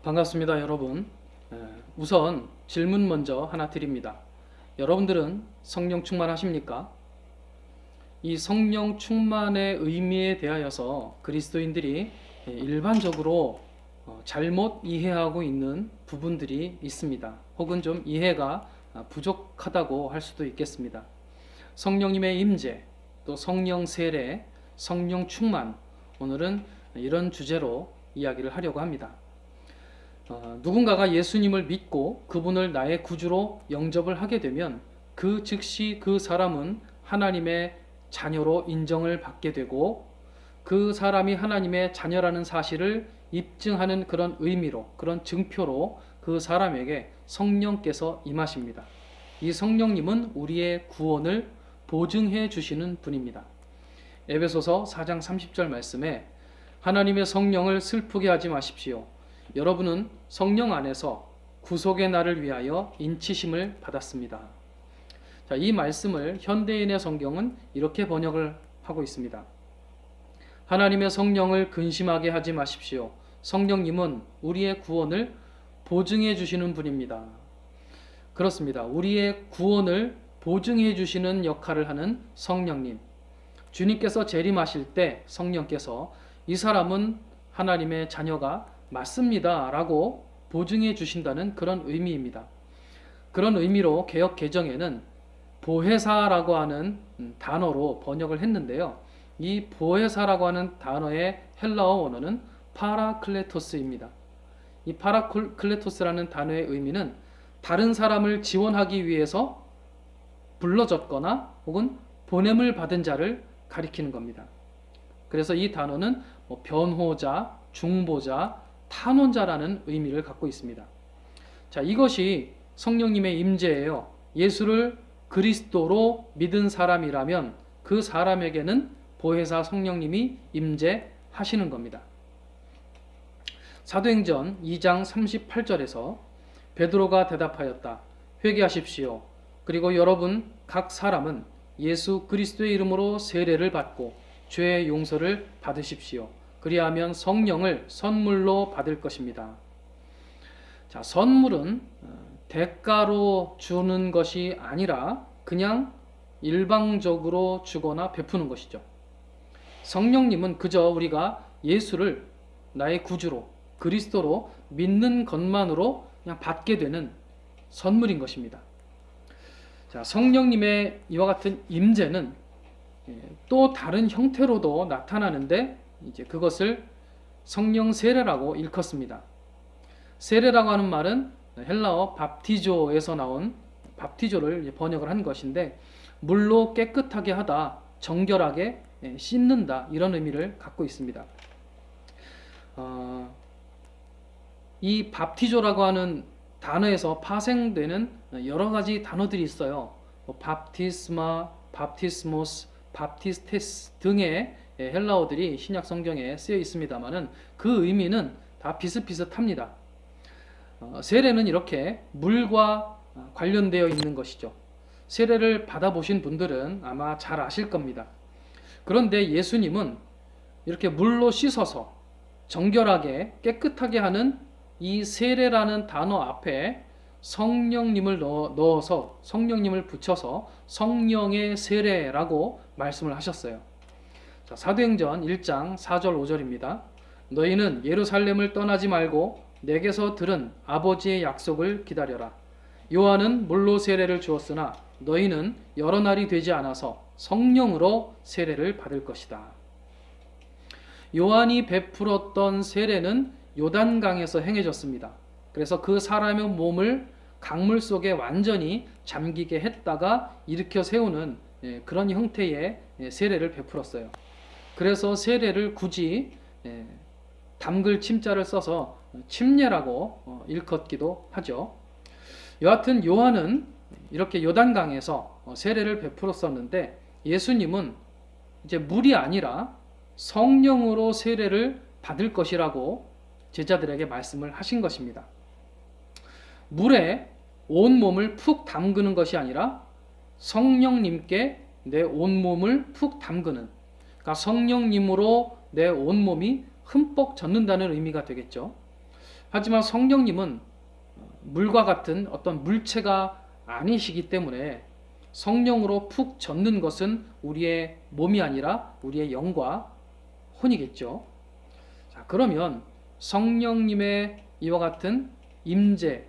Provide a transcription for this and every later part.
반갑습니다, 여러분. 우선 질문 먼저 하나 드립니다. 여러분들은 성령 충만하십니까? 이 성령 충만의 의미에 대하여서 그리스도인들이 일반적으로 잘못 이해하고 있는 부분들이 있습니다. 혹은 좀 이해가 부족하다고 할 수도 있겠습니다. 성령님의 임재, 또 성령 세례, 성령 충만, 오늘은 이런 주제로 이야기를 하려고 합니다. 누군가가 예수님을 믿고 그분을 나의 구주로 영접을 하게 되면 그 즉시 그 사람은 하나님의 자녀로 인정을 받게 되고 그 사람이 하나님의 자녀라는 사실을 입증하는 그런 의미로, 그런 증표로 그 사람에게 성령께서 임하십니다. 이 성령님은 우리의 구원을 보증해 주시는 분입니다. 에베소서 4장 30절 말씀에 하나님의 성령을 슬프게 하지 마십시오. 여러분은 성령 안에서 구속의 날을 위하여 인치심을 받았습니다. 자, 이 말씀을 현대인의 성경은 이렇게 번역을 하고 있습니다. 하나님의 성령을 근심하게 하지 마십시오. 성령님은 우리의 구원을 보증해 주시는 분입니다. 그렇습니다. 우리의 구원을 보증해 주시는 역할을 하는 성령님. 주님께서 재림하실 때 성령께서 이 사람은 하나님의 자녀가 맞습니다 라고 보증해 주신다는 그런 의미입니다. 그런 의미로 개역 개정에는 보혜사라고 하는 단어로 번역을 했는데요. 이 보혜사라고 하는 단어의 헬라어 원어는 파라클레토스입니다. 이 파라클레토스라는 단어의 의미는 다른 사람을 지원하기 위해서 불러졌거나 혹은 보냄을 받은 자를 가리키는 겁니다. 그래서 이 단어는 변호자, 중보자, 탄원자라는 의미를 갖고 있습니다. 자, 이것이 성령님의 임재예요. 예수를 그리스도로 믿은 사람이라면 그 사람에게는 보혜사 성령님이 임재하시는 겁니다. 사도행전 2장 38절에서 베드로가 대답하였다. 회개하십시오. 그리고 여러분 각 사람은 예수 그리스도의 이름으로 세례를 받고 죄의 용서를 받으십시오. 그리하면 성령을 선물로 받을 것입니다. 자, 선물은 대가로 주는 것이 아니라 그냥 일방적으로 주거나 베푸는 것이죠. 성령님은 그저 우리가 예수를 나의 구주로, 그리스도로 믿는 것만으로 그냥 받게 되는 선물인 것입니다. 자, 성령님의 이와 같은 임재는 또 다른 형태로도 나타나는데 이제 그것을 성령 세례라고 일컫습니다. 세례라고 하는 말은 헬라어 밥티조에서 나온 밥티조를 번역을 한 것인데 물로 깨끗하게 하다, 정결하게 씻는다 이런 의미를 갖고 있습니다. 이 밥티조라고 하는 단어에서 파생되는 여러 가지 단어들이 있어요. 밥티스마, 밥티스모스, 밥티스테스 등의 헬라어들이 신약 성경에 쓰여 있습니다만은 그 의미는 다 비슷비슷합니다. 세례는 이렇게 물과 관련되어 있는 것이죠. 세례를 받아보신 분들은 아마 잘 아실 겁니다. 그런데 예수님은 이렇게 물로 씻어서 정결하게 깨끗하게 하는 이 세례라는 단어 앞에 성령님을 넣어서 성령님을 붙여서 성령의 세례라고 말씀을 하셨어요. 자, 사도행전 1장 4절 5절입니다. 너희는 예루살렘을 떠나지 말고 내게서 들은 아버지의 약속을 기다려라. 요한은 물로 세례를 주었으나 너희는 여러 날이 되지 않아서 성령으로 세례를 받을 것이다. 요한이 베풀었던 세례는 요단강에서 행해졌습니다. 그래서 그 사람의 몸을 강물 속에 완전히 잠기게 했다가 일으켜 세우는 그런 형태의 세례를 베풀었어요. 그래서 세례를 굳이 담글 침자를 써서 침례라고 일컫기도 하죠. 여하튼 요한은 이렇게 요단강에서 세례를 베풀었었는데 예수님은 이제 물이 아니라 성령으로 세례를 받을 것이라고 제자들에게 말씀을 하신 것입니다. 물에 온몸을 푹 담그는 것이 아니라 성령님께 내 온몸을 푹 담그는, 그러니까 성령님으로 내 온몸이 흠뻑 젖는다는 의미가 되겠죠. 하지만 성령님은 물과 같은 어떤 물체가 아니시기 때문에 성령으로 푹 젖는 것은 우리의 몸이 아니라 우리의 영과 혼이겠죠. 자, 그러면 성령님의 이와 같은 임재,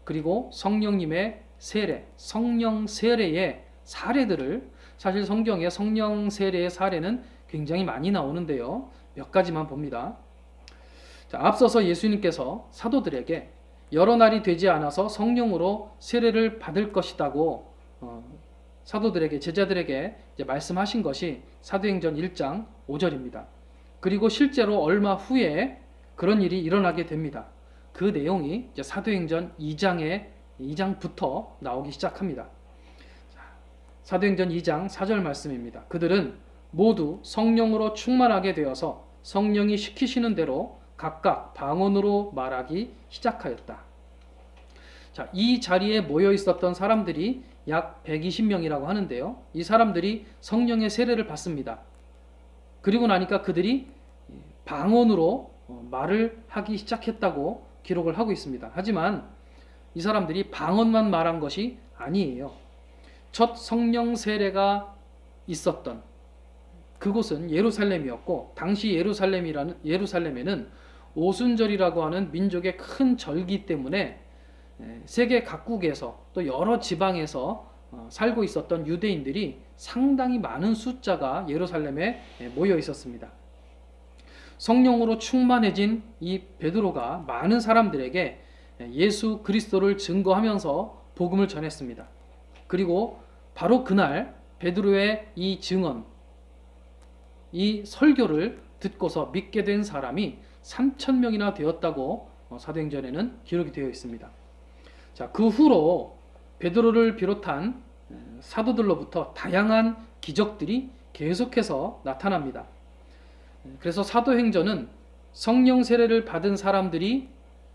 그리고 성령님의 세례, 성령 세례의 사례들을, 사실 성경에 성령 세례의 사례는 굉장히 많이 나오는데요. 몇 가지만 봅니다. 자, 앞서서 예수님께서 사도들에게 여러 날이 되지 않아서 성령으로 세례를 받을 것이라고 사도들에게, 제자들에게 이제 말씀하신 것이 사도행전 1장 5절입니다. 그리고 실제로 얼마 후에 그런 일이 일어나게 됩니다. 그 내용이 이제 사도행전 2장부터 나오기 시작합니다. 사도행전 2장 4절 말씀입니다. 그들은 모두 성령으로 충만하게 되어서 성령이 시키시는 대로 각각 방언으로 말하기 시작하였다. 자, 이 자리에 모여 있었던 사람들이 약 120명이라고 하는데요. 이 사람들이 성령의 세례를 받습니다. 그리고 나니까 그들이 방언으로 말을 하기 시작했다고 기록을 하고 있습니다. 하지만 이 사람들이 방언만 말한 것이 아니에요. 첫 성령 세례가 있었던 그곳은 예루살렘이었고, 당시 예루살렘에는 오순절이라고 하는 민족의 큰 절기 때문에 세계 각국에서 또 여러 지방에서 살고 있었던 유대인들이 상당히 많은 숫자가 예루살렘에 모여 있었습니다. 성령으로 충만해진 이 베드로가 많은 사람들에게 예수 그리스도를 증거하면서 복음을 전했습니다. 그리고 바로 그날 베드로의 이 증언, 이 설교를 듣고서 믿게 된 사람이 3,000명이나 되었다고 사도행전에는 기록이 되어 있습니다. 자, 그 후로 베드로를 비롯한 사도들로부터 다양한 기적들이 계속해서 나타납니다. 그래서 사도행전은 성령 세례를 받은 사람들이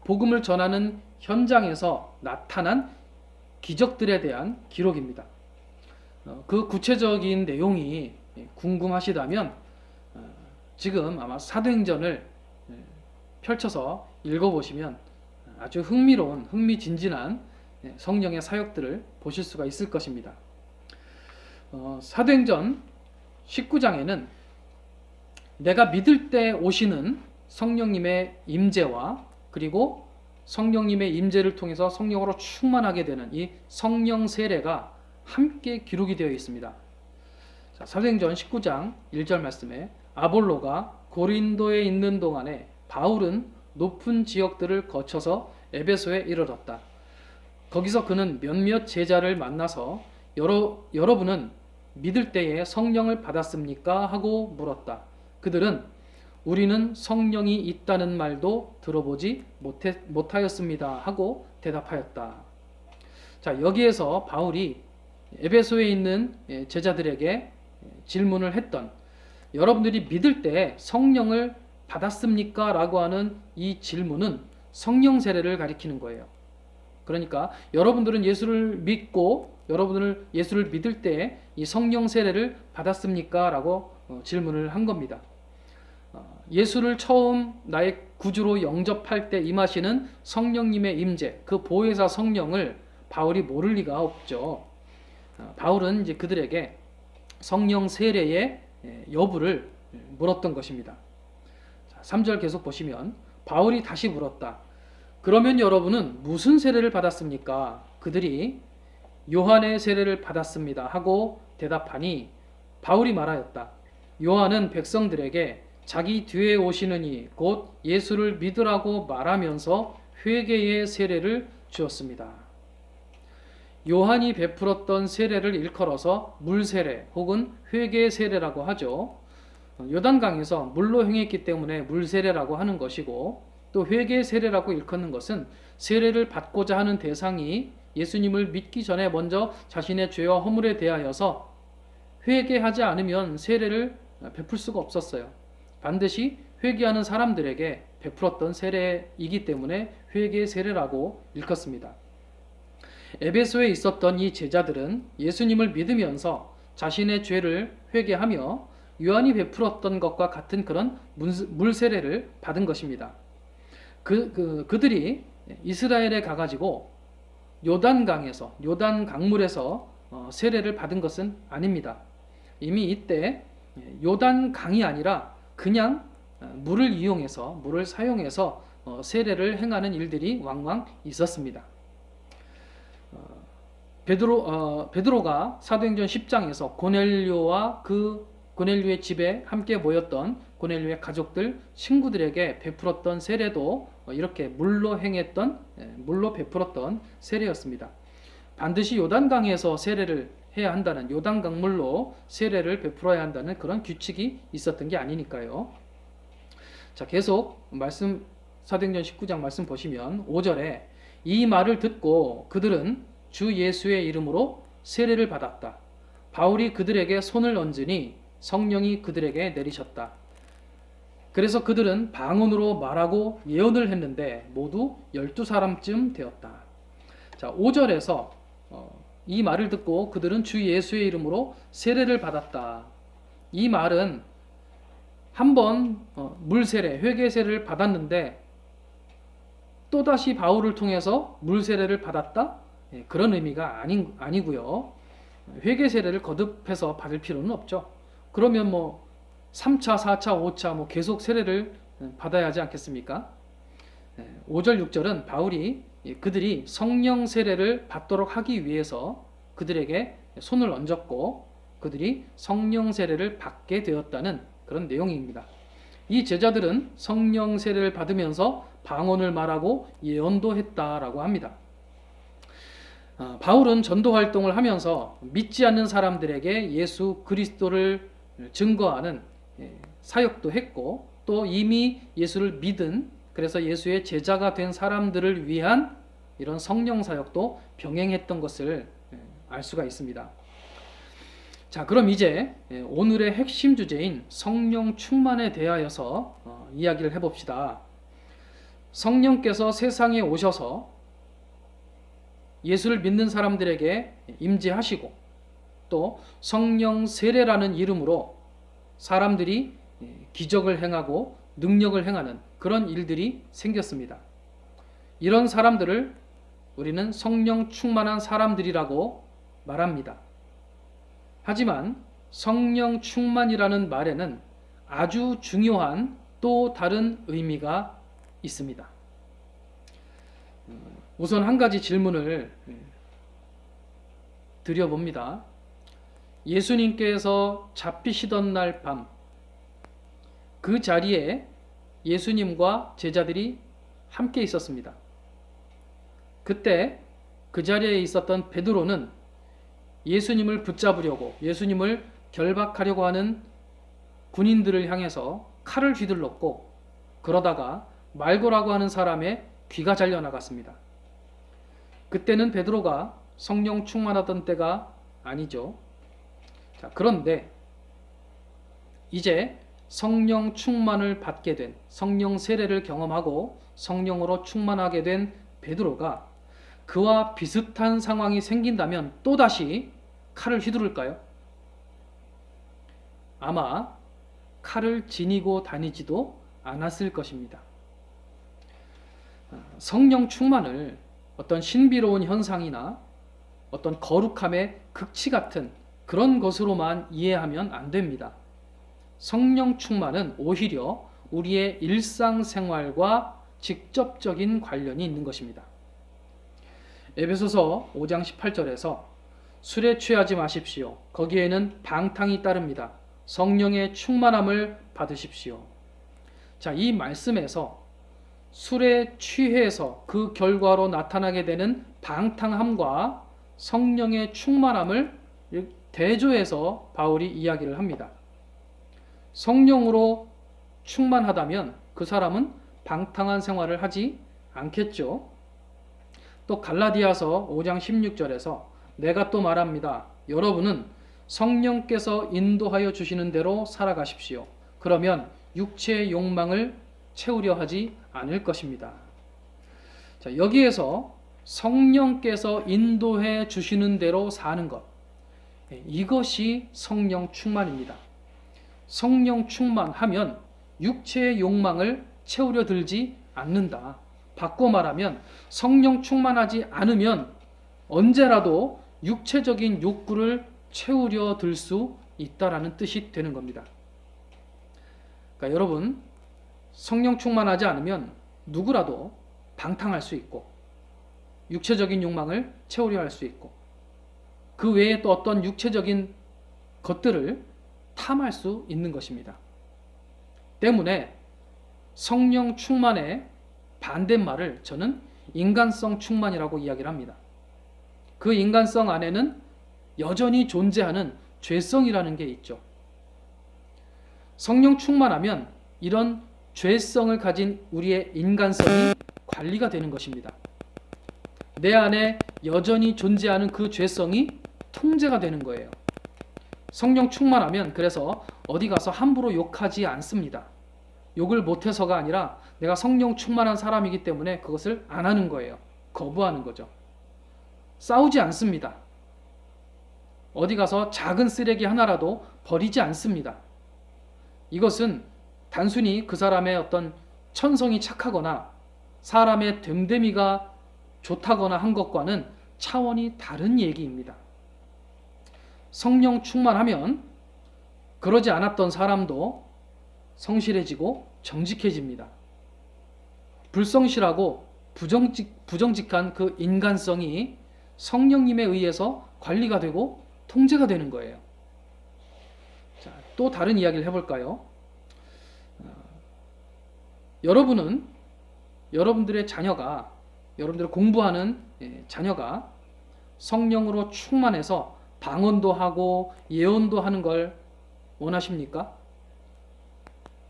복음을 전하는 현장에서 나타난 기적들에 대한 기록입니다. 그 구체적인 내용이 궁금하시다면 지금 아마 사도행전을 펼쳐서 읽어보시면 아주 흥미로운, 흥미진진한 성령의 사역들을 보실 수가 있을 것입니다. 사도행전 19장에는 내가 믿을 때 오시는 성령님의 임재와, 그리고 성령님의 임재를 통해서 성령으로 충만하게 되는 이 성령 세례가 함께 기록이 되어 있습니다. 자, 사도행전 19장 1절 말씀에 아볼로가 고린도에 있는 동안에 바울은 높은 지역들을 거쳐서 에베소에 이르렀다. 거기서 그는 몇몇 제자를 만나서 여러분은 믿을 때에 성령을 받았습니까? 하고 물었다. 그들은 우리는 성령이 있다는 말도 들어보지 못하였습니다 하고 대답하였다. 자, 여기에서 바울이 에베소에 있는 제자들에게 질문을 했던, 여러분들이 믿을 때 성령을 받았습니까? 라고 하는 이 질문은 성령 세례를 가리키는 거예요. 그러니까 여러분들은 예수를 믿고 여러분들 예수를 믿을 때 이 성령 세례를 받았습니까? 라고 질문을 한 겁니다. 예수를 처음 나의 구주로 영접할 때 임하시는 성령님의 임재, 그 보혜사 성령을 바울이 모를 리가 없죠. 바울은 이제 그들에게 성령 세례의 여부를 물었던 것입니다. 3절 계속 보시면 바울이 다시 물었다. 그러면 여러분은 무슨 세례를 받았습니까? 그들이 요한의 세례를 받았습니다 하고 대답하니 바울이 말하였다. 요한은 백성들에게 자기 뒤에 오시는 이 곧 예수를 믿으라고 말하면서 회개의 세례를 주었습니다. 요한이 베풀었던 세례를 일컬어서 물세례 혹은 회개의 세례라고 하죠. 요단강에서 물로 행했기 때문에 물세례라고 하는 것이고, 또 회개의 세례라고 일컫는 것은 세례를 받고자 하는 대상이 예수님을 믿기 전에 먼저 자신의 죄와 허물에 대하여서 회개하지 않으면 세례를 베풀 수가 없었어요. 반드시 회개하는 사람들에게 베풀었던 세례이기 때문에 회개의 세례라고 일컫습니다. 에베소에 있었던 이 제자들은 예수님을 믿으면서 자신의 죄를 회개하며 요한이 베풀었던 것과 같은 그런 물 세례를 받은 것입니다. 그들이 이스라엘에 가가지고 요단강에서, 요단 강물에서 세례를 받은 것은 아닙니다. 이미 이때 요단강이 아니라 그냥 물을 이용해서, 물을 사용해서 세례를 행하는 일들이 왕왕 있었습니다. 베드로가 사도행전 10장에서 고넬료와 고넬료의 집에 함께 모였던 고넬료의 가족들, 친구들에게 베풀었던 세례도 이렇게 물로 베풀었던 세례였습니다. 반드시 요단강에서 세례를 해야 한다는, 요단강물로 세례를 베풀어야 한다는 그런 규칙이 있었던 게 아니니까요. 자, 계속 사도행전 19장 말씀 보시면 5절에 이 말을 듣고 그들은 주 예수의 이름으로 세례를 받았다. 바울이 그들에게 손을 얹으니 성령이 그들에게 내리셨다. 그래서 그들은 방언으로 말하고 예언을 했는데 모두 12사람쯤 되었다. 자, 5절에서 이 말을 듣고 그들은 주 예수의 이름으로 세례를 받았다. 이 말은 한번 물세례, 회개세례를 받았는데 또다시 바울을 통해서 물세례를 받았다? 그런 의미가 아니고요. 회개세례를 거듭해서 받을 필요는 없죠. 그러면 3차, 4차, 5차 계속 세례를 받아야 하지 않겠습니까? 5절, 6절은 바울이 그들이 성령 세례를 받도록 하기 위해서 그들에게 손을 얹었고 그들이 성령 세례를 받게 되었다는 그런 내용입니다. 이 제자들은 성령 세례를 받으면서 방언을 말하고 예언도 했다라고 합니다. 바울은 전도 활동을 하면서 믿지 않는 사람들에게 예수 그리스도를 증거하는 사역도 했고 또 이미 예수를 믿은, 그래서 예수의 제자가 된 사람들을 위한 이런 성령 사역도 병행했던 것을 알 수가 있습니다. 자, 그럼 이제 오늘의 핵심 주제인 성령 충만에 대하여서 이야기를 해봅시다. 성령께서 세상에 오셔서 예수를 믿는 사람들에게 임재하시고 또 성령 세례라는 이름으로 사람들이 기적을 행하고 능력을 행하는 그런 일들이 생겼습니다. 이런 사람들을 우리는 성령 충만한 사람들이라고 말합니다. 하지만 성령 충만이라는 말에는 아주 중요한 또 다른 의미가 있습니다. 우선 한 가지 질문을 드려봅니다. 예수님께서 잡히시던 날 밤, 그 자리에 예수님과 제자들이 함께 있었습니다. 그때 그 자리에 있었던 베드로는 예수님을 붙잡으려고, 예수님을 결박하려고 하는 군인들을 향해서 칼을 휘둘렀고 그러다가 말고라고 하는 사람의 귀가 잘려나갔습니다. 그때는 베드로가 성령 충만하던 때가 아니죠. 자, 그런데 이제 성령 충만을 받게 된, 성령 세례를 경험하고 성령으로 충만하게 된 베드로가 그와 비슷한 상황이 생긴다면 또다시 칼을 휘두를까요? 아마 칼을 지니고 다니지도 않았을 것입니다. 성령 충만을 어떤 신비로운 현상이나 어떤 거룩함의 극치 같은 그런 것으로만 이해하면 안 됩니다. 성령 충만은 오히려 우리의 일상생활과 직접적인 관련이 있는 것입니다. 에베소서 5장 18절에서 술에 취하지 마십시오. 거기에는 방탕이 따릅니다. 성령의 충만함을 받으십시오. 자, 이 말씀에서 술에 취해서 그 결과로 나타나게 되는 방탕함과 성령의 충만함을 대조해서 바울이 이야기를 합니다. 성령으로 충만하다면 그 사람은 방탕한 생활을 하지 않겠죠. 또 갈라디아서 5장 16절에서 내가 또 말합니다. 여러분은 성령께서 인도하여 주시는 대로 살아가십시오. 그러면 육체의 욕망을 채우려 하지 않을 것입니다. 자, 여기에서 성령께서 인도해 주시는 대로 사는 것, 이것이 성령 충만입니다. 성령 충만하면 육체의 욕망을 채우려 들지 않는다. 바꿔 말하면 성령 충만하지 않으면 언제라도 육체적인 욕구를 채우려 들 수 있다라는 뜻이 되는 겁니다. 그러니까 여러분, 성령 충만하지 않으면 누구라도 방탕할 수 있고 육체적인 욕망을 채우려 할 수 있고 그 외에 또 어떤 육체적인 것들을 탐할 수 있는 것입니다. 때문에 성령 충만의 반대말을 저는 인간성 충만이라고 이야기를 합니다. 그 인간성 안에는 여전히 존재하는 죄성이라는 게 있죠. 성령 충만하면 이런 죄성을 가진 우리의 인간성이 관리가 되는 것입니다. 내 안에 여전히 존재하는 그 죄성이 통제가 되는 거예요. 성령 충만하면 그래서 어디 가서 함부로 욕하지 않습니다. 욕을 못해서가 아니라 내가 성령 충만한 사람이기 때문에 그것을 안 하는 거예요. 거부하는 거죠. 싸우지 않습니다. 어디 가서 작은 쓰레기 하나라도 버리지 않습니다. 이것은 단순히 그 사람의 어떤 천성이 착하거나 사람의 됨됨이가 좋다거나 한 것과는 차원이 다른 얘기입니다. 성령 충만하면 그러지 않았던 사람도 성실해지고 정직해집니다. 불성실하고 부정직한 그 인간성이 성령님에 의해서 관리가 되고 통제가 되는 거예요. 자, 또 다른 이야기를 해볼까요? 여러분은 여러분들의 자녀가 여러분들 공부하는 자녀가 성령으로 충만해서 방언도 하고 예언도 하는 걸 원하십니까?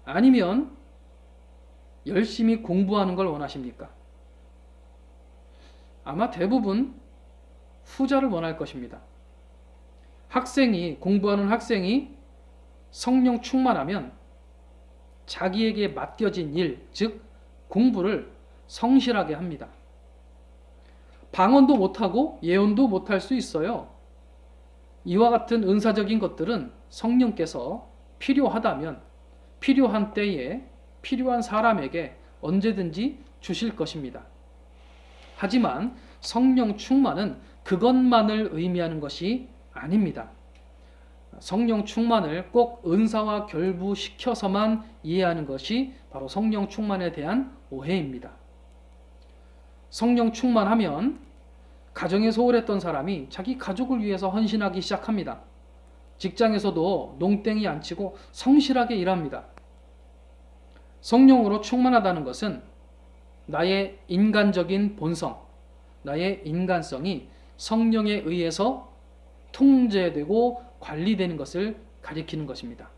아니면 열심히 공부하는 걸 원하십니까? 아마 대부분 후자를 원할 것입니다. 공부하는 학생이 성령 충만하면 자기에게 맡겨진 일, 즉 공부를 성실하게 합니다. 방언도 못하고 예언도 못할 수 있어요. 이와 같은 은사적인 것들은 성령께서 필요하다면 필요한 때에 필요한 사람에게 언제든지 주실 것입니다. 하지만 성령 충만은 그것만을 의미하는 것이 아닙니다. 성령 충만을 꼭 은사와 결부시켜서만 이해하는 것이 바로 성령 충만에 대한 오해입니다. 성령 충만하면 가정에 소홀했던 사람이 자기 가족을 위해서 헌신하기 시작합니다. 직장에서도 농땡이 안 치고 성실하게 일합니다. 성령으로 충만하다는 것은 나의 인간적인 본성, 나의 인간성이 성령에 의해서 통제되고 관리되는 것을 가리키는 것입니다.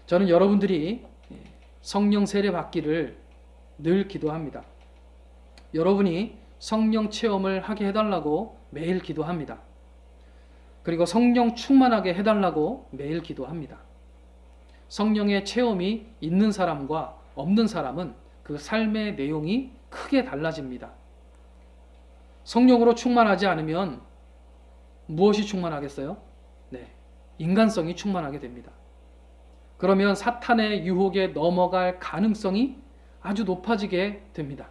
저는 여러분들이 성령 세례 받기를 늘 기도합니다. 여러분이 성령 체험을 하게 해달라고 매일 기도합니다. 그리고 성령 충만하게 해달라고 매일 기도합니다. 성령의 체험이 있는 사람과 없는 사람은 그 삶의 내용이 크게 달라집니다. 성령으로 충만하지 않으면 무엇이 충만하겠어요? 네, 인간성이 충만하게 됩니다. 그러면 사탄의 유혹에 넘어갈 가능성이 아주 높아지게 됩니다.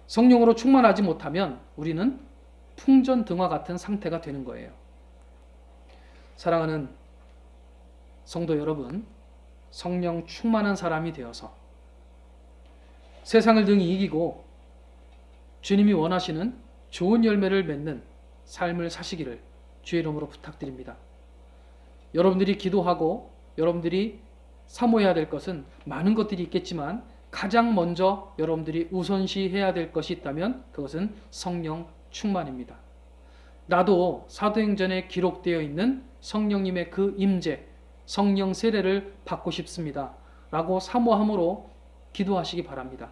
성령으로 충만하지 못하면 우리는 풍전등화 같은 상태가 되는 거예요. 사랑하는 성도 여러분, 성령 충만한 사람이 되어서 세상을 등이 이기고 주님이 원하시는 좋은 열매를 맺는 삶을 사시기를 주의 이름으로 부탁드립니다. 여러분들이 기도하고 여러분들이 사모해야 될 것은 많은 것들이 있겠지만 가장 먼저 여러분들이 우선시해야 될 것이 있다면 그것은 성령 충만입니다. 나도 사도행전에 기록되어 있는 성령님의 그 임재, 성령 세례를 받고 싶습니다. 라고 사모함으로 기도하시기 바랍니다.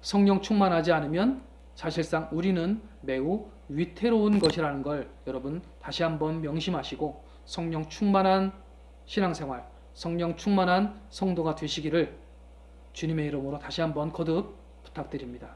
성령 충만하지 않으면 사실상 우리는 매우 위태로운 것이라는 걸 여러분 다시 한번 명심하시고 성령 충만한 신앙생활, 성령 충만한 성도가 되시기를 주님의 이름으로 다시 한번 거듭 부탁드립니다.